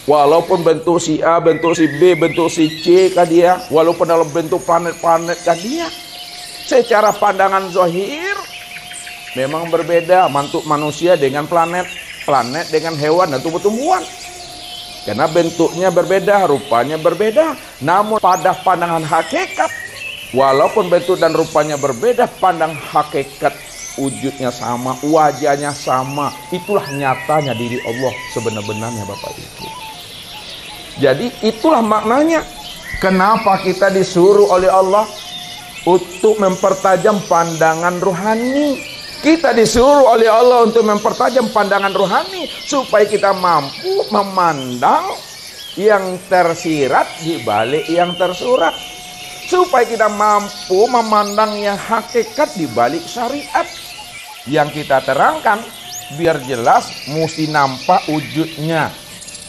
Walaupun bentuk si A, bentuk si B, bentuk si C kah dia, walaupun dalam bentuk planet-planet kah dia, secara pandangan zahir memang berbeda bentuk manusia dengan planet, planet dengan hewan dan tumbuh-tumbuhan. Karena bentuknya berbeda, rupanya berbeda. Namun pada pandangan hakikat, walaupun bentuk dan rupanya berbeda, pandang hakikat wujudnya sama, wajahnya sama. Itulah nyatanya diri Allah sebenar-benarnya Bapak Ibu. Jadi itulah maknanya kenapa kita disuruh oleh Allah untuk mempertajam pandangan rohani. Kita disuruh oleh Allah untuk mempertajam pandangan rohani supaya kita mampu memandang yang tersirat di balik yang tersurat. Supaya kita mampu memandang yang hakikat di balik syariat yang kita terangkan, biar jelas mesti nampak wujudnya.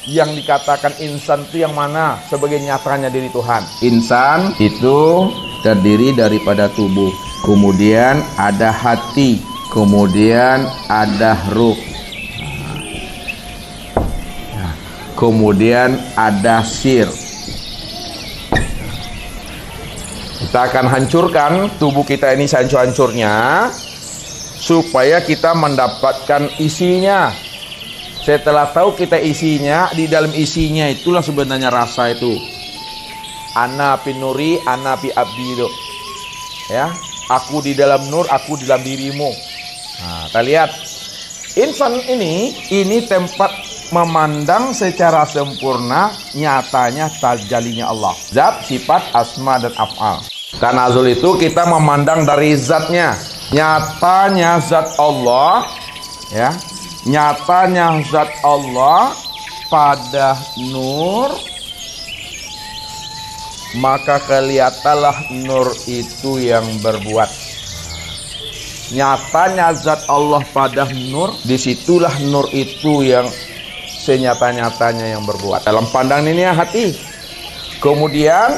Yang dikatakan insan itu yang mana sebagai nyatanya diri Tuhan. Insan itu terdiri daripada tubuh, kemudian ada hati, kemudian ada ruh, kemudian ada sir. Kita akan hancurkan tubuh kita ini sehancur-hancurnya supaya kita mendapatkan isinya. Setelah tahu kita isinya, di dalam isinya itulah sebenarnya rasa itu. Ana pinuri, ana pi abdido. Ya, aku di dalam nur, aku di dalam dirimu. Nah, kita lihat. Insan ini tempat memandang secara sempurna nyatanya tajalinya Allah. Zat, sifat, asma dan af'al. Tanazul itu kita memandang dari zatnya. Nyatanya zat Allah, ya. Nyatanya zat Allah pada nur, maka kelihatanlah nur itu yang berbuat. Nyatanya zat Allah pada nur, disitulah nur itu yang senyata-nyatanya yang berbuat. Dalam pandangan ini hati. Kemudian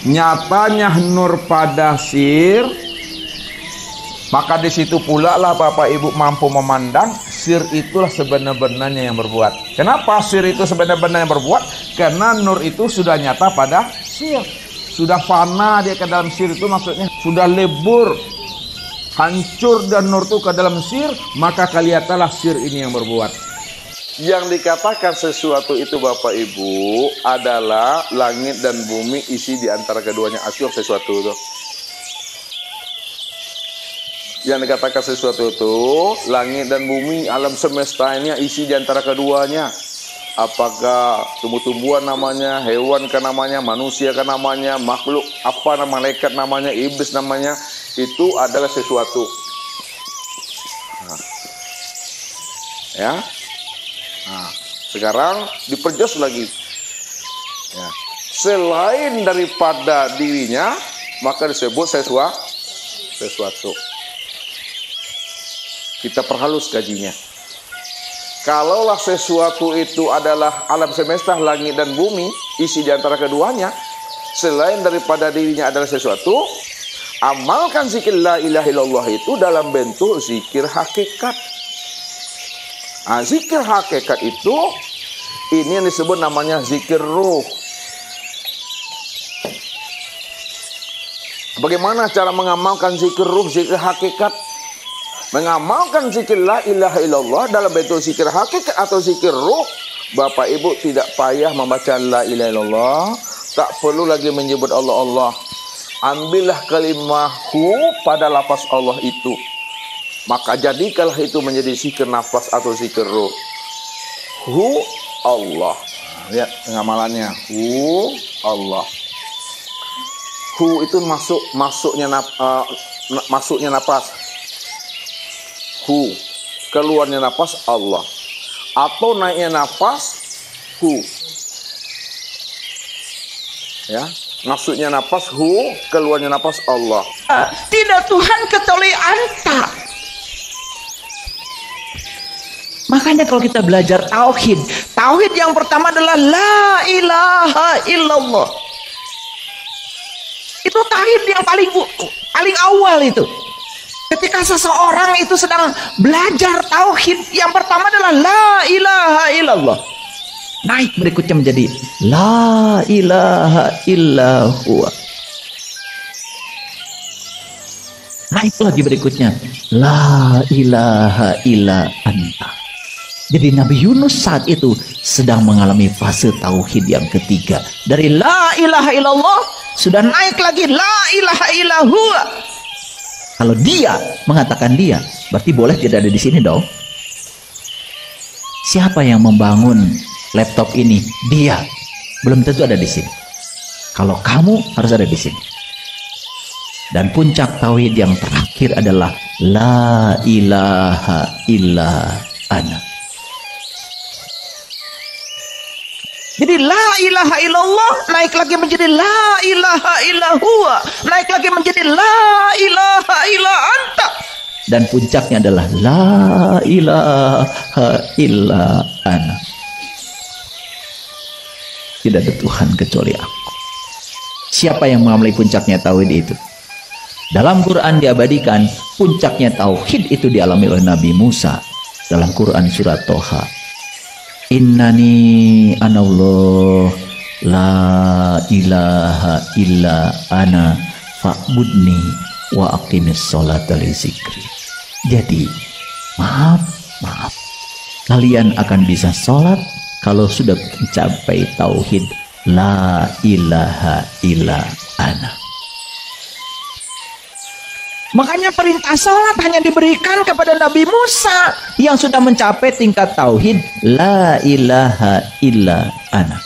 nyatanya nur pada sir, maka di situ pula lah Bapak Ibu mampu memandang sir itulah sebenar-benarnya yang berbuat. Kenapa sir itu sebenar-benarnya yang berbuat? Karena nur itu sudah nyata pada sir. Sudah fana dia ke dalam sir itu, maksudnya sudah lebur, hancur dan nur itu ke dalam sir, maka kelihatanlah sir ini yang berbuat. Yang dikatakan sesuatu itu Bapak Ibu adalah langit dan bumi isi di antara keduanya. Asyur sesuatu itu. Yang dikatakan sesuatu itu langit dan bumi, alam semesta ini isi di antara keduanya. Apakah tumbuh-tumbuhan namanya, hewan kan namanya, manusia kan namanya, makhluk apa nama, malaikat namanya, iblis namanya, itu adalah sesuatu. Nah. Ya. Nah, sekarang diperjelas lagi. Ya. Selain daripada dirinya, maka disebut sesuatu. Kita perhalus gajinya. Kalaulah sesuatu itu adalah alam semesta, langit dan bumi, isi di antara keduanya, selain daripada dirinya adalah sesuatu, amalkan zikir la ilaha illallah itu dalam bentuk zikir hakikat. Nah, zikir hakikat itu, ini yang disebut namanya zikir ruh. Bagaimana cara mengamalkan zikir ruh, zikir hakikat? Mengamalkan zikir la ilaha illallah dalam bentuk zikir hakikat atau zikir ruh, Bapak Ibu tidak payah membaca la ilaha illallah, tak perlu lagi menyebut Allah. Ambillah kalimah hu pada lafaz Allah itu, maka jadikanlah itu menjadi zikir nafas atau zikir ruh. Hu Allah. Lihat pengamalannya. Hu Allah. Hu itu masuknya nafas. Hu, keluarnya nafas Allah, atau naiknya nafas hu, ya, masuknya nafas hu, keluarnya nafas Allah. Tidak Tuhan kecuali anta. Makanya kalau kita belajar tauhid, tauhid yang pertama adalah la ilaha illallah. Itu tauhid yang paling awal itu. Ketika seseorang itu sedang belajar tauhid, yang pertama adalah la ilaha illallah. Naik berikutnya menjadi la ilaha illa huwa. Naik lagi berikutnya la ilaha illa anta. Jadi Nabi Yunus saat itu sedang mengalami fase tauhid yang ketiga. Dari la ilaha illallah sudah naik lagi la ilaha illa huwa. Kalau dia mengatakan dia, berarti boleh tidak ada di sini dong. Siapa yang membangun laptop ini? Dia. Belum tentu ada di sini. Kalau kamu harus ada di sini. Dan puncak tauhid yang terakhir adalah la ilaha illa ana. Jadi la ilaha illallah naik lagi menjadi la ilaha illa huwa, naik lagi menjadi la ilaha illa anta. Dan puncaknya adalah la ilaha illa ana. Tidak ada Tuhan kecuali aku. Siapa yang mengambil puncaknya tauhid itu? Dalam Quran diabadikan puncaknya tauhid itu dialami oleh Nabi Musa dalam Quran surat Toha. Innani anallah la ilaha illa ana fa'budni wa aqimis sholata li zikri. Jadi maaf kalian akan bisa sholat kalau sudah mencapai tauhid la ilaha illa ana. Makanya perintah sholat hanya diberikan kepada Nabi Musa yang sudah mencapai tingkat tauhid la ilaha illa ana.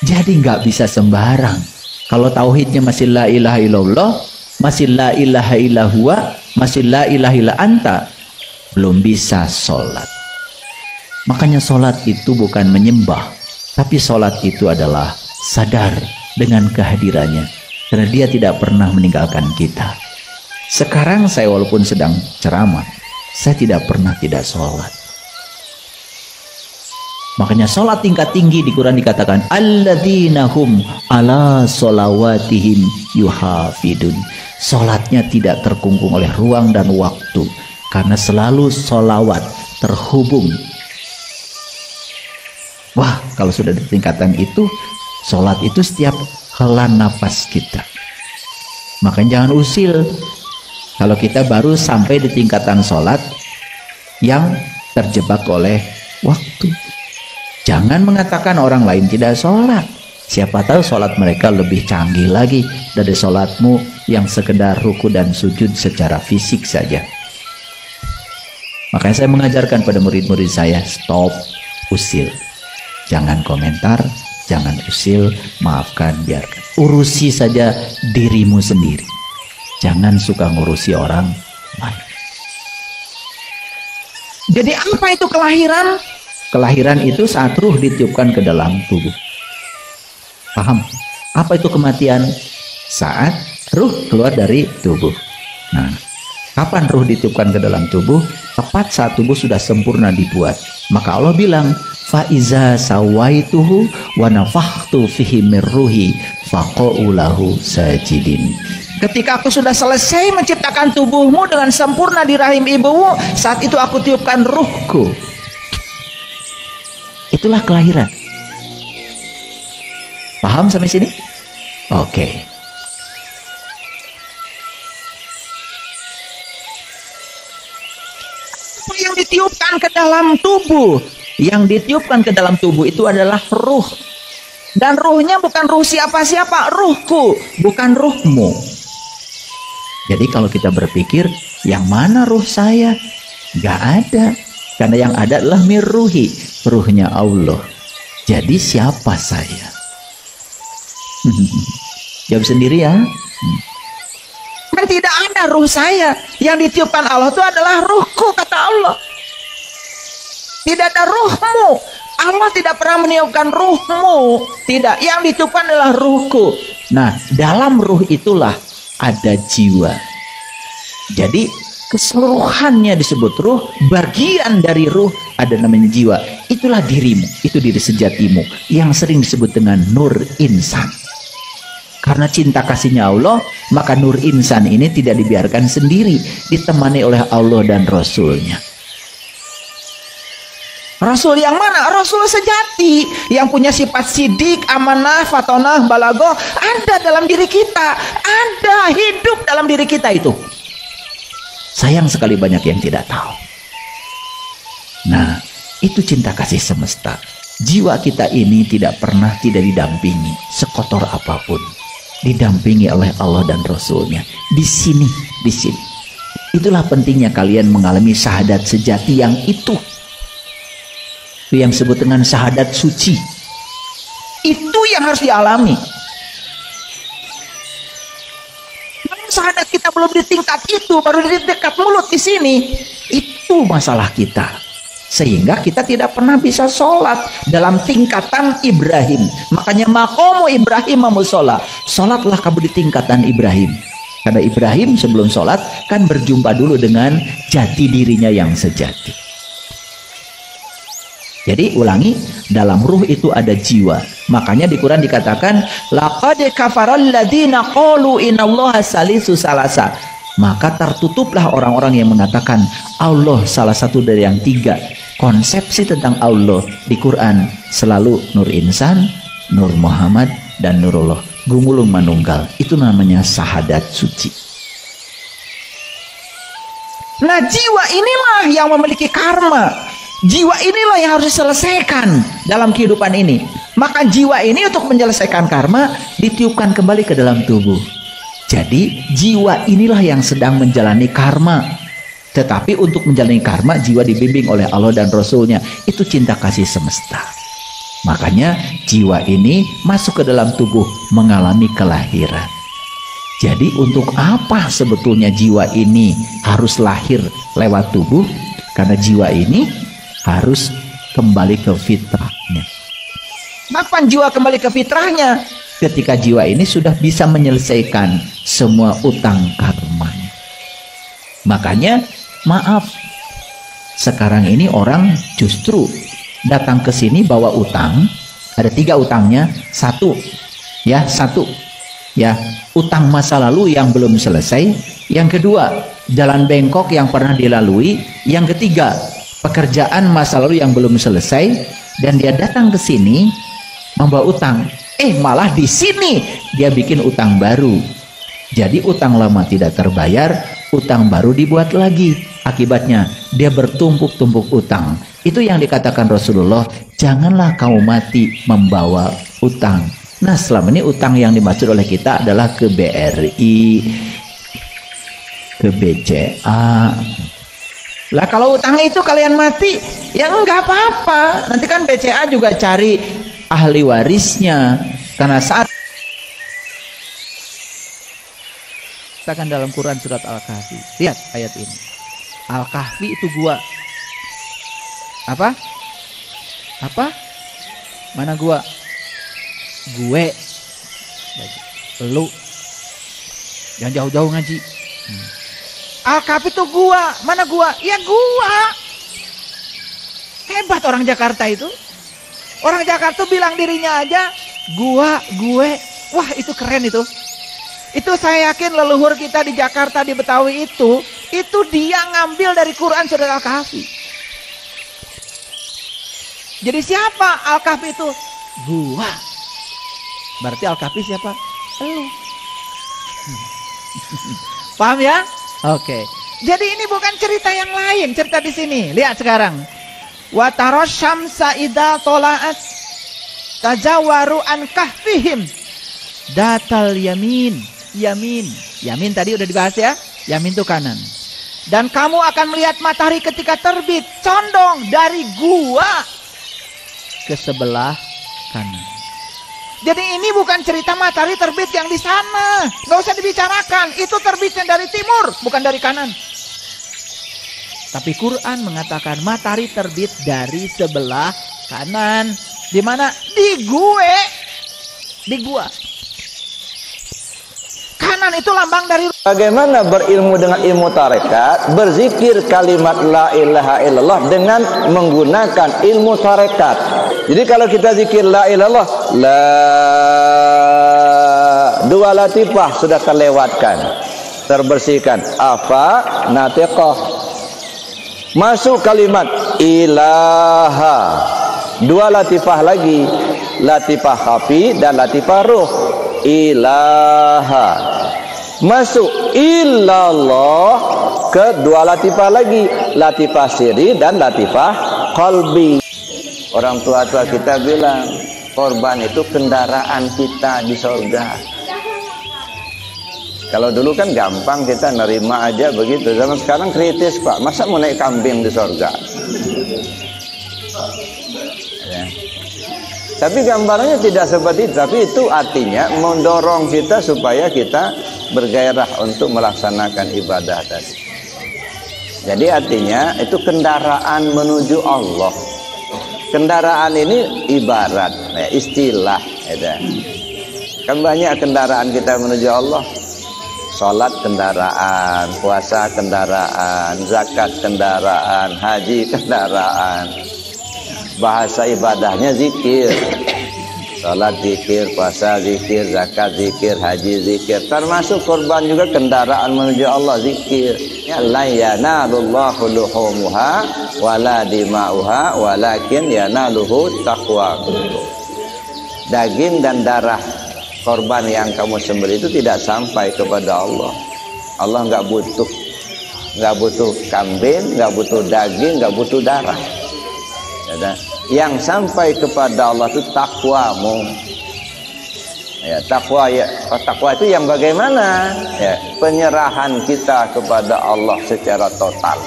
Jadi nggak bisa sembarang. Kalau tauhidnya masih la ilaha illallah, masih la ilaha illa huwa, masih la ilaha illa anta, belum bisa sholat. Makanya sholat itu bukan menyembah, tapi sholat itu adalah sadar dengan kehadirannya. Karena dia tidak pernah meninggalkan kita. Sekarang saya walaupun sedang ceramah, saya tidak pernah tidak sholat. Makanya sholat tingkat tinggi di Quran dikatakan alladzina hum ala sholawatihim yuhafidun. Sholatnya tidak terkungkung oleh ruang dan waktu, karena selalu sholawat terhubung. Wah, kalau sudah di tingkatan itu, sholat itu setiap hela nafas kita. Makanya jangan usil kalau kita baru sampai di tingkatan sholat yang terjebak oleh waktu. Jangan mengatakan orang lain tidak sholat. Siapa tahu sholat mereka lebih canggih lagi dari sholatmu yang sekedar ruku dan sujud secara fisik saja. Makanya saya mengajarkan pada murid-murid saya, stop usil. Jangan komentar, jangan usil, maafkan, biarkan. Urusi saja dirimu sendiri. Jangan suka ngurusi orang lain. Jadi apa itu kelahiran? Kelahiran itu saat ruh ditiupkan ke dalam tubuh. Paham? Apa itu kematian? Saat ruh keluar dari tubuh. Nah, kapan ruh ditiupkan ke dalam tubuh? Tepat saat tubuh sudah sempurna dibuat. Maka Allah bilang, faiza sawaituhu wa nafakhtu fihi mir ruhi faqa'u lahu sajidin. Ketika aku sudah selesai menciptakan tubuhmu dengan sempurna di rahim ibumu, saat itu aku tiupkan ruhku. Itulah kelahiran. Paham sampai sini? Oke. Apa yang ditiupkan ke dalam tubuh? Yang ditiupkan ke dalam tubuh itu adalah ruh. Dan ruhnya bukan ruh siapa-siapa, ruhku, bukan ruhmu. Jadi kalau kita berpikir, yang mana ruh saya? Gak ada. Karena yang ada adalah mirruhi, ruhnya Allah. Jadi siapa saya? Jawab sendiri ya. Kan tidak ada ruh saya. Yang ditiupkan Allah itu adalah ruhku, kata Allah. Tidak ada ruhmu. Allah tidak pernah meniupkan ruhmu. Tidak, yang ditiupkan adalah ruhku. Nah, dalam ruh itulah ada jiwa. Jadi keseluruhannya disebut ruh. Bagian dari ruh ada namanya jiwa. Itulah dirimu, itu diri sejatimu, yang sering disebut dengan nur insan. Karena cinta kasihnya Allah, maka nur insan ini tidak dibiarkan sendiri, ditemani oleh Allah dan Rasulnya. Rasul yang mana? Rasul sejati yang punya sifat sidik, amanah, fatonah, balagoh ada dalam diri kita, ada hidup dalam diri kita itu. Sayang sekali banyak yang tidak tahu. Nah, itu cinta kasih semesta. Jiwa kita ini tidak pernah tidak didampingi sekotor apapun, didampingi oleh Allah dan Rasulnya. Di sini. Itulah pentingnya kalian mengalami syahadat sejati yang itu yang disebut dengan syahadat suci. Itu yang harus dialami. Kalau syahadat kita belum di tingkat itu, baru di dekat mulut di sini, itu masalah kita. Sehingga kita tidak pernah bisa sholat dalam tingkatan Ibrahim. Makanya maqamu Ibrahim musola. Sholatlah kamu di tingkatan Ibrahim. Karena Ibrahim sebelum sholat kan berjumpa dulu dengan jati dirinya yang sejati. Jadi ulangi, dalam ruh itu ada jiwa. Makanya di Quran dikatakan laqad kafaral ladzina qalu innallaha salisu salasa. Maka tertutuplah orang-orang yang mengatakan Allah salah satu dari yang tiga. Konsepsi tentang Allah di Quran selalu Nur Insan, Nur Muhammad, dan Nurullah. Gumulung manunggal. Itu namanya syahadat suci. Nah, jiwa inilah yang memiliki karma. Jiwa inilah yang harus diselesaikan dalam kehidupan ini. Maka jiwa ini untuk menyelesaikan karma ditiupkan kembali ke dalam tubuh. Jadi jiwa inilah yang sedang menjalani karma. Tetapi untuk menjalani karma, jiwa dibimbing oleh Allah dan Rasulnya. Itu cinta kasih semesta. Makanya jiwa ini masuk ke dalam tubuh mengalami kelahiran. Jadi untuk apa sebetulnya jiwa ini harus lahir lewat tubuh? Karena jiwa ini harus kembali ke fitrahnya. Kapan jiwa kembali ke fitrahnya? Ketika jiwa ini sudah bisa menyelesaikan semua utang karmanya. Makanya maaf, sekarang ini orang justru datang ke sini bawa utang. Ada 3 utangnya. Satu ya utang masa lalu yang belum selesai. Yang kedua, jalan bengkok yang pernah dilalui. Yang ketiga, pekerjaan masa lalu yang belum selesai, dan dia datang ke sini membawa utang. Malah di sini dia bikin utang baru. Jadi utang lama tidak terbayar, utang baru dibuat lagi. Akibatnya dia bertumpuk-tumpuk utang. Itu yang dikatakan Rasulullah, janganlah kamu mati membawa utang. Nah, selama ini utang yang dimaksud oleh kita adalah ke BRI, ke BCA. Lah kalau utang itu kalian mati, ya enggak apa-apa. Nanti kan BCA juga cari ahli warisnya. Karena saat katakan dalam Quran surat Al-Kahfi, lihat ayat ini. Al-Kahfi itu gua. Apa? Mana gua? Gue. Lu. Jangan jauh-jauh ngaji. Al-Kahfi itu gua. Mana gua? Ya gua. Hebat orang Jakarta itu. Orang Jakarta bilang dirinya aja gua, gue. Wah, itu keren itu. Itu saya yakin leluhur kita di Jakarta, di Betawi itu dia ngambil dari Quran surat Al-Kahfi. Jadi siapa Al-Kahfi itu? Gua. Berarti Al-Kahfi siapa? Lu. Paham ya? Oke. Jadi ini bukan cerita yang lain, cerita di sini. Lihat sekarang. Wa taras syamsa idza tala'at tajawaru an kahfihim datal yamin. Yamin tadi udah dibahas ya. Yamin itu kanan. Dan kamu akan melihat matahari ketika terbit condong dari gua ke sebelah kanan. Jadi ini bukan cerita matahari terbit yang di sana. Gak usah dibicarakan. Itu terbitnya dari timur, bukan dari kanan. Tapi Quran mengatakan matahari terbit dari sebelah kanan. Di mana? Di gue. Di gua. Kanan itu lambang dari. Bagaimana berilmu dengan ilmu tarekat? Berzikir kalimat la ilaha illallah dengan menggunakan ilmu tarekat. Jadi kalau kita zikir la ilallah, la, dua latifah sudah terlewatkan, terbersihkan. Afa natiqah. Masuk kalimat ilaha. Dua latifah lagi, latifah khafi dan latifah ruh. Ilaha. Masuk illallah ke dua latifah lagi, latifah siri dan latifah qalbi. Orang tua-tua kita bilang korban itu kendaraan kita di surga. Kalau dulu kan gampang kita nerima aja begitu. Zaman sekarang kritis, Pak. Masa mau naik kambing di surga? Ya. Tapi gambarnya tidak seperti itu. Tapi itu artinya mendorong kita supaya kita bergairah untuk melaksanakan ibadah tadi. Jadi artinya itu kendaraan menuju Allah. Kendaraan ini ibarat, ya, istilah. Ya. Kan banyak kendaraan kita menuju Allah. Salat kendaraan, puasa kendaraan, zakat kendaraan, haji kendaraan. Bahasa ibadahnya zikir. Salat zikir, puasa zikir, zakat zikir, haji zikir. Termasuk korban juga kendaraan menuju Allah zikir. Ya la yanalullahu luhumuha wala dima'uha walakin yanaluhu taqwa. Daging dan darah korban yang kamu sembelih itu tidak sampai kepada Allah. Allah nggak butuh kambing, nggak butuh daging, nggak butuh darah. Yang sampai kepada Allah itu takwamu. Ya, takwa itu yang bagaimana? Ya, penyerahan kita kepada Allah secara total.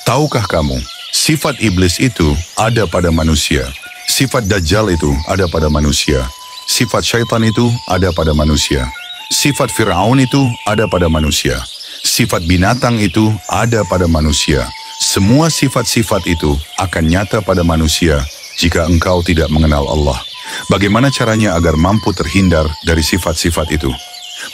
Tahukah kamu, sifat iblis itu ada pada manusia. Sifat Dajjal itu ada pada manusia. Sifat syaitan itu ada pada manusia. Sifat Fir'aun itu ada pada manusia. Sifat binatang itu ada pada manusia. Semua sifat-sifat itu akan nyata pada manusia jika engkau tidak mengenal Allah. Bagaimana caranya agar mampu terhindar dari sifat-sifat itu?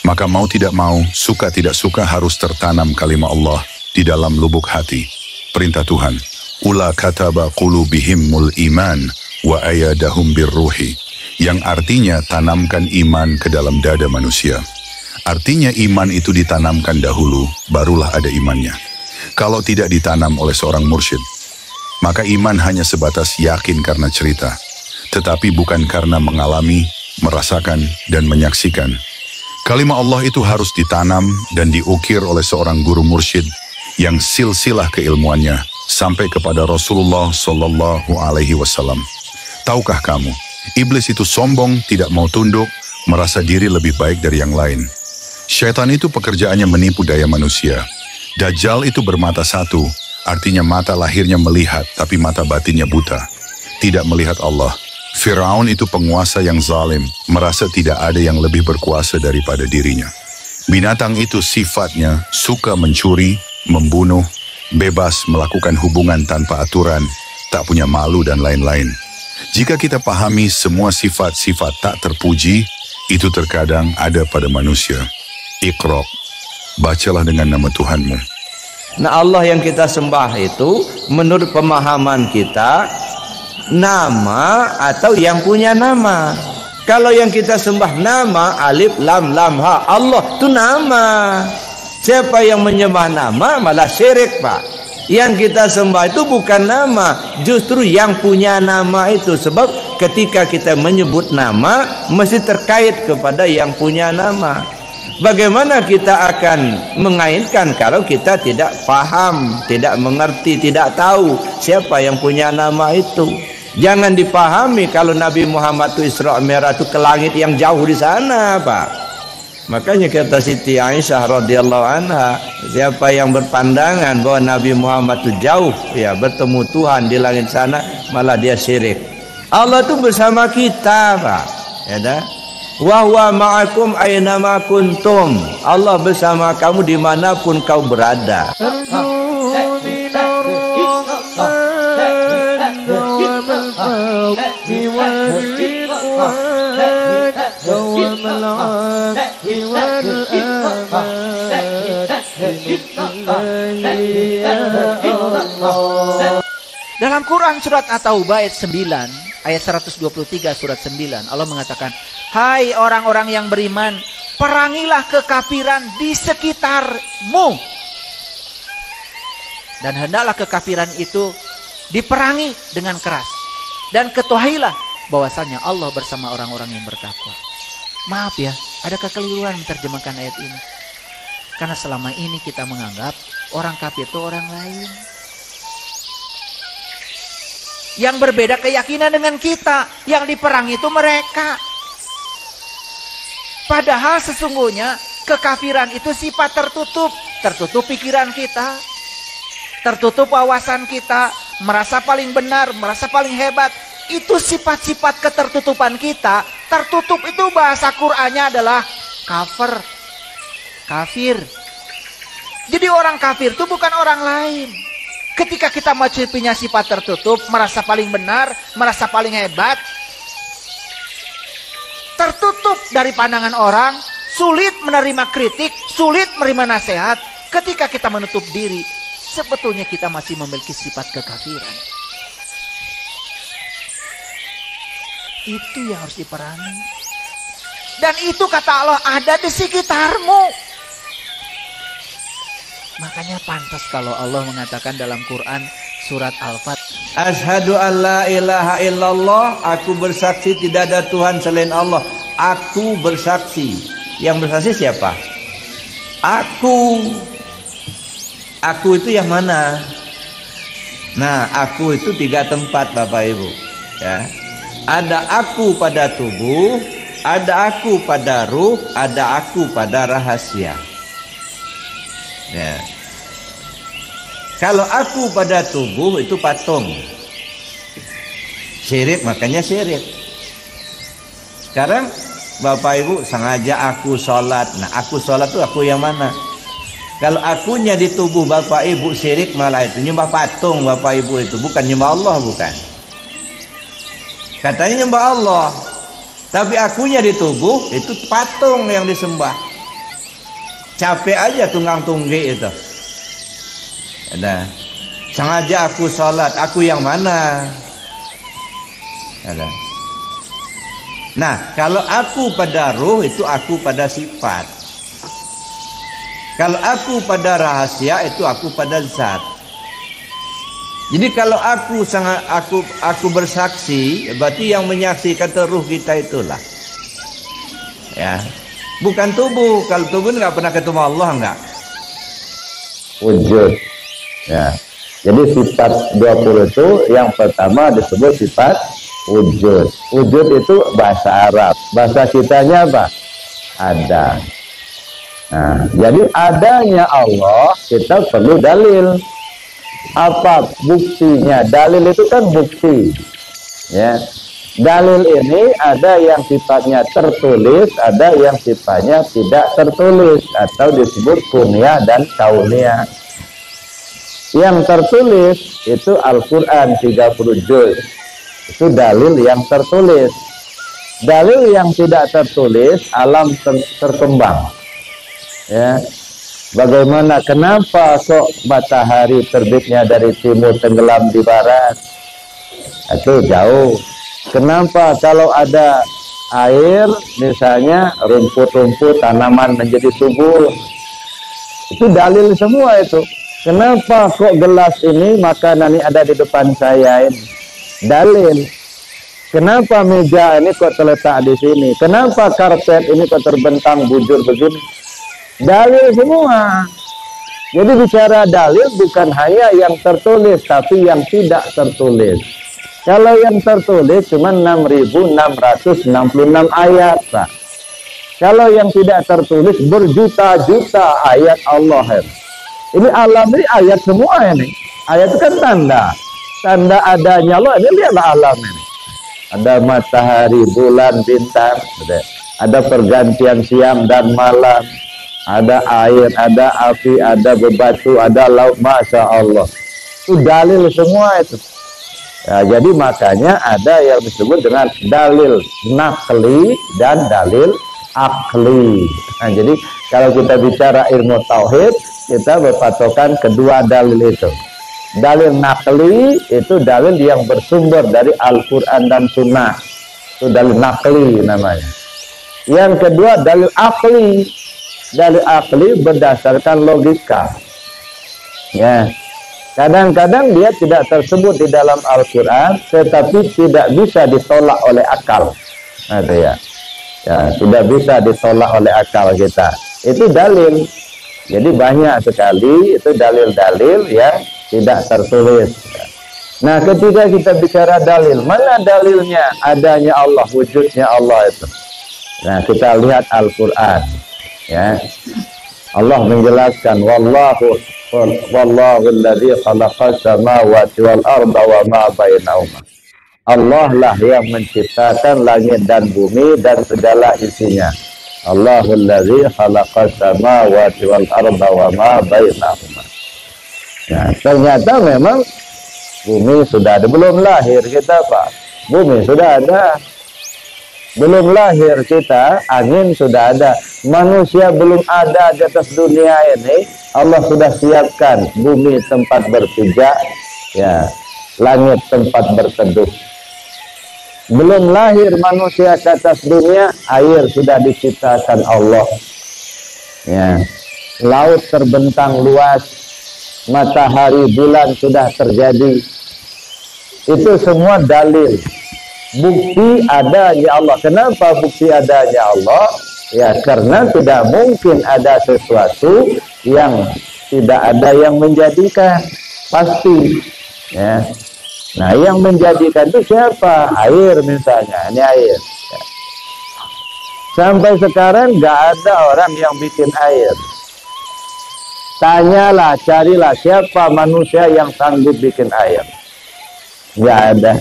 Maka mau tidak mau, suka tidak suka harus tertanam kalimat Allah di dalam lubuk hati. Perintah Tuhan, Ula kataba qulubihimul iman wa ayadahum birruhi. Yang artinya tanamkan iman ke dalam dada manusia. Artinya iman itu ditanamkan dahulu, barulah ada imannya. Kalau tidak ditanam oleh seorang mursyid, maka iman hanya sebatas yakin karena cerita, tetapi bukan karena mengalami, merasakan, dan menyaksikan. Kalimat Allah itu harus ditanam dan diukir oleh seorang guru mursyid yang silsilah keilmuannya sampai kepada Rasulullah Sallallahu Alaihi Wasallam. Tahukah kamu, iblis itu sombong, tidak mau tunduk, merasa diri lebih baik dari yang lain. Syaitan itu pekerjaannya menipu daya manusia. Dajjal itu bermata satu, artinya mata lahirnya melihat, tapi mata batinnya buta. Tidak melihat Allah. Fir'aun itu penguasa yang zalim, merasa tidak ada yang lebih berkuasa daripada dirinya. Binatang itu sifatnya suka mencuri, membunuh, bebas melakukan hubungan tanpa aturan, tak punya malu dan lain-lain. Jika kita pahami semua sifat-sifat tak terpuji, itu terkadang ada pada manusia. Iqra, bacalah dengan nama Tuhanmu. Nah, Allah yang kita sembah itu menurut pemahaman kita nama atau yang punya nama. Kalau yang kita sembah nama, alif lam lam ha, Allah itu nama. Siapa yang menyembah nama malah syirik, Pak. Yang kita sembah itu bukan nama, justru yang punya nama itu. Sebab ketika kita menyebut nama mesti terkait kepada yang punya nama. Bagaimana kita akan mengaitkan kalau kita tidak paham, tidak mengerti, tidak tahu siapa yang punya nama itu? Jangan dipahami kalau Nabi Muhammad itu Isra Mi'raj itu ke langit yang jauh di sana, Pak. Makanya kata Siti Aisyah radhiyallahu anha, siapa yang berpandangan bahwa Nabi Muhammad itu jauh, ya bertemu Tuhan di langit sana, malah dia syirik. Allah itu bersama kita, Pak. Ya dah. Wa huwa ma'akum aina ma kuntum. Allah bersama kamu dimanapun kau berada. Dalam Quran surat At-Taubah ayat 9, ayat 123 surat 9, Allah mengatakan, hai orang-orang yang beriman, perangilah kekafiran di sekitarmu. Dan hendaklah kekafiran itu diperangi dengan keras. Dan ketahuilah bahwasanya Allah bersama orang-orang yang bertakwa. Maaf ya, ada kekeliruan menerjemahkan ayat ini. Karena selama ini kita menganggap orang kafir itu orang lain. Yang berbeda keyakinan dengan kita, yang diperangi itu mereka. Padahal sesungguhnya kekafiran itu sifat tertutup. Tertutup pikiran kita, tertutup wawasan kita, merasa paling benar, merasa paling hebat. Itu sifat-sifat ketertutupan kita. Tertutup itu bahasa Qur'annya adalah kafir. Jadi orang kafir itu bukan orang lain. Ketika kita punya sifat tertutup, merasa paling benar, merasa paling hebat, tertutup dari pandangan orang, sulit menerima kritik, sulit menerima nasihat. Ketika kita menutup diri, sebetulnya kita masih memiliki sifat kekafiran. Itu yang harus diperangi. Dan itu kata Allah ada di sekitarmu. Makanya pantas kalau Allah mengatakan dalam Quran surat Al-Fatih, Asyhadu an la ilaha illallah, aku bersaksi tidak ada Tuhan selain Allah. Aku bersaksi. Yang bersaksi siapa? Aku. Aku itu yang mana? Nah, aku itu 3 tempat Bapak Ibu. Ya. Ada aku pada tubuh, ada aku pada ruh, ada aku pada rahasia. Ya. Kalau aku pada tubuh itu patung. Syirik, makanya syirik. Sekarang Bapak Ibu sengaja aku sholat. Nah, aku sholat itu aku yang mana? Kalau akunya di tubuh Bapak Ibu syirik, malah itu nyembah patung Bapak Ibu itu. Bukan nyembah Allah, bukan. Katanya nyembah Allah. Tapi akunya di tubuh itu patung yang disembah. Capek aja tunggang tunggi itu. Ada. Sengaja aku sholat, aku yang mana? Ada. Nah, kalau aku pada ruh itu aku pada sifat. Kalau aku pada rahasia itu aku pada zat. Jadi kalau aku bersaksi, berarti yang menyaksikan itu ruh kita itulah. Ya. Bukan tubuh. Kalau tubuh nggak pernah ketemu Allah, enggak. Wujud. Ya. Jadi sifat 20 itu yang pertama disebut sifat wujud. Wujud itu bahasa Arab. Bahasa kitanya apa? Ada. Nah, jadi adanya Allah kita perlu dalil. Apa buktinya? Dalil itu kan bukti. Ya. Dalil ini ada yang sifatnya tertulis, ada yang sifatnya tidak tertulis atau disebut kunyah dan kauniyah. Yang tertulis itu Al-Qur'an 30 juz. Itu dalil yang tertulis. Dalil yang tidak tertulis alam terkembang. Ya, bagaimana? Kenapa kok matahari terbitnya dari timur tenggelam di barat? Itu jauh. Kenapa kalau ada air, misalnya rumput-rumput tanaman menjadi subur? Itu dalil semua itu. Kenapa kok gelas ini makanan ini ada di depan saya ini? Dalil. Kenapa meja ini kok terletak di sini? Kenapa karpet ini kok terbentang bujur begini? Dalil semua. Jadi bicara dalil bukan hanya yang tertulis, tapi yang tidak tertulis. Kalau yang tertulis cuma 6.666 ayat, Pak. Kalau yang tidak tertulis berjuta-juta ayat Allah. Ini alam ini ayat semua ini. Ayat itu kan tanda. Tanda adanya Allah. Ini lihatlah alam ini. Ada matahari, bulan, bintang. Ada pergantian siang dan malam. Ada air, ada api, ada bebatu, ada laut. Masya Allah. Itu dalil semua itu. Ya, jadi makanya ada yang disebut dengan dalil nakli dan dalil akli. Nah, jadi kalau kita bicara ilmu tauhid, kita berpatokan kedua dalil itu. Dalil nakli itu dalil yang bersumber dari Al-Quran dan Sunnah. Itu dalil nakli namanya. Yang kedua dalil akli. Dalil akli berdasarkan logika. Ya. Kadang-kadang dia tidak tersebut di dalam Al-Quran, tetapi tidak bisa ditolak oleh akal. Nah, itu ya. Ya, tidak bisa ditolak oleh akal kita. Itu dalil. Jadi banyak sekali itu dalil-dalil yang tidak tertulis. Nah, ketika kita bicara dalil, mana dalilnya adanya Allah, wujudnya Allah itu? Nah, kita lihat Al-Quran. Ya, Allah menjelaskan, wallahu alladzi khalaqas samawati wal arda wa ma bainahuma. Allah lah yang menciptakan langit dan bumi dan segala isinya. Allahul ladzi khalaqas samawati wal arda wa ma bainahuma. Nah, ternyata memang bumi sudah ada, belum lahir kita, Pak. Bumi sudah ada. Belum lahir kita, angin sudah ada. Manusia belum ada di atas dunia ini. Allah sudah siapkan bumi tempat berpijak, ya, langit tempat berteduh. Belum lahir manusia ke atas dunia, air sudah diciptakan Allah. Ya, laut terbentang luas, matahari, bulan sudah terjadi. Itu semua dalil, bukti adanya Allah. Kenapa bukti adanya Allah? Ya, karena tidak mungkin ada sesuatu yang tidak ada yang menjadikan, pasti. Ya. Nah, yang menjadikan itu siapa? Air misalnya, ini air. Ya. Sampai sekarang nggak ada orang yang bikin air. Tanyalah, carilah siapa manusia yang sanggup bikin air. Nggak ada.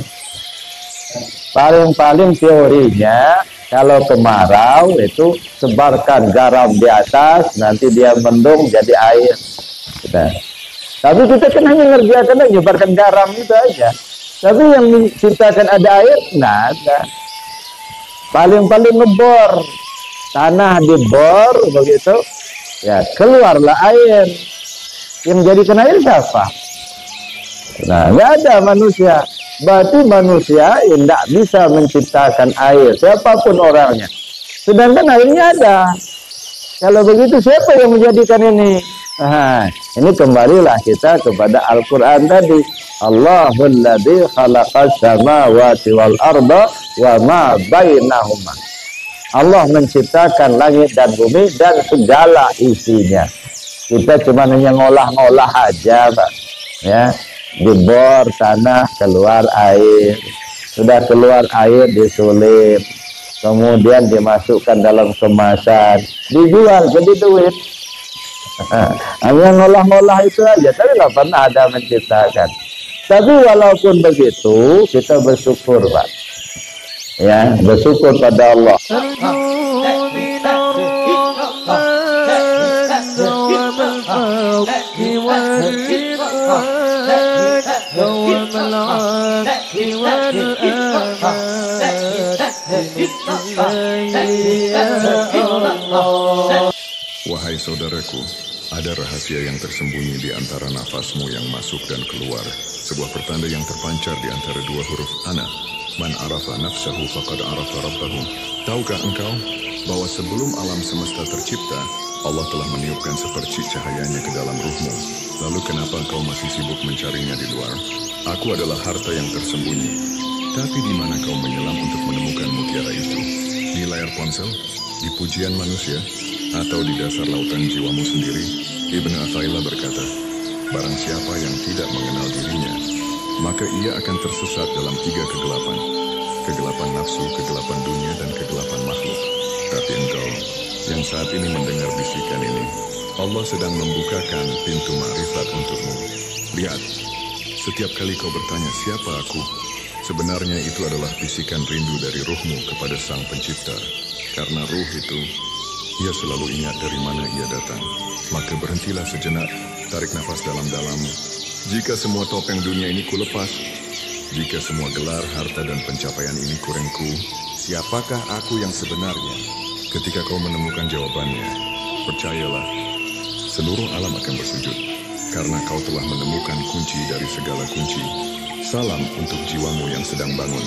Paling-paling teorinya, kalau kemarau itu sebarkan garam di atas, nanti dia mendung jadi air. Gitu. Tapi kita kan hanya ngerjakan aja, nyebarkan garam itu aja. Tapi yang menciptakan ada air, nggak ada. Paling-paling ngebor, tanah dibor begitu, ya keluarlah air. Yang jadikan air siapa? Nah, nggak ada manusia. Berarti manusia tidak bisa menciptakan air, siapapun orangnya. Sedangkan airnya ada. Kalau begitu siapa yang menjadikan ini? Nah, ini kembalilah kita kepada Al-Quran tadi. Allahul ladzi khalaqas samawati wal arda wa ma bainahuma. Allah menciptakan langit dan bumi dan segala isinya. Kita cuma hanya ngolah-ngolah aja, Pak. Ya. Dibor tanah, keluar air. Sudah keluar air, disulip, kemudian dimasukkan dalam kemasan, dijual, jadi duit. Hanya ngolah-ngolah itu aja, tapi nggak pernah ada menciptakan. Tapi walaupun begitu, kita bersyukur, Pak. Ya, bersyukur pada Allah. Wahai saudaraku, ada rahasia yang tersembunyi di antara nafasmu yang masuk dan keluar, sebuah pertanda yang terpancar di antara dua huruf ana. Man arafa nafsahu faqad arafa rabbahu. Tahukah engkau bahwa sebelum alam semesta tercipta, Allah telah meniupkan sepercik cahayanya ke dalam ruhmu. Lalu kenapa engkau masih sibuk mencarinya di luar? Aku adalah harta yang tersembunyi. Tapi di mana kau menyelam untuk menemukan mutiara itu? Di layar ponsel? Di pujian manusia? Atau di dasar lautan jiwamu sendiri? Ibnu Athaillah berkata, barang siapa yang tidak mengenal dirinya, maka ia akan tersesat dalam tiga kegelapan. Kegelapan nafsu, kegelapan dunia, dan kegelapan makhluk. Tapi engkau yang saat ini mendengar bisikan ini, Allah sedang membukakan pintu ma'rifat untukmu. Lihat, setiap kali kau bertanya siapa aku, sebenarnya itu adalah bisikan rindu dari ruhmu kepada Sang Pencipta. Karena ruh itu, ia selalu ingat dari mana ia datang. Maka berhentilah sejenak, tarik nafas dalam-dalam. Jika semua topeng dunia ini kulepas, jika semua gelar, harta, dan pencapaian ini kurengku, siapakah aku yang sebenarnya? Ketika kau menemukan jawabannya, percayalah, seluruh alam akan bersujud, karena kau telah menemukan kunci dari segala kunci. Salam untuk jiwamu yang sedang bangun.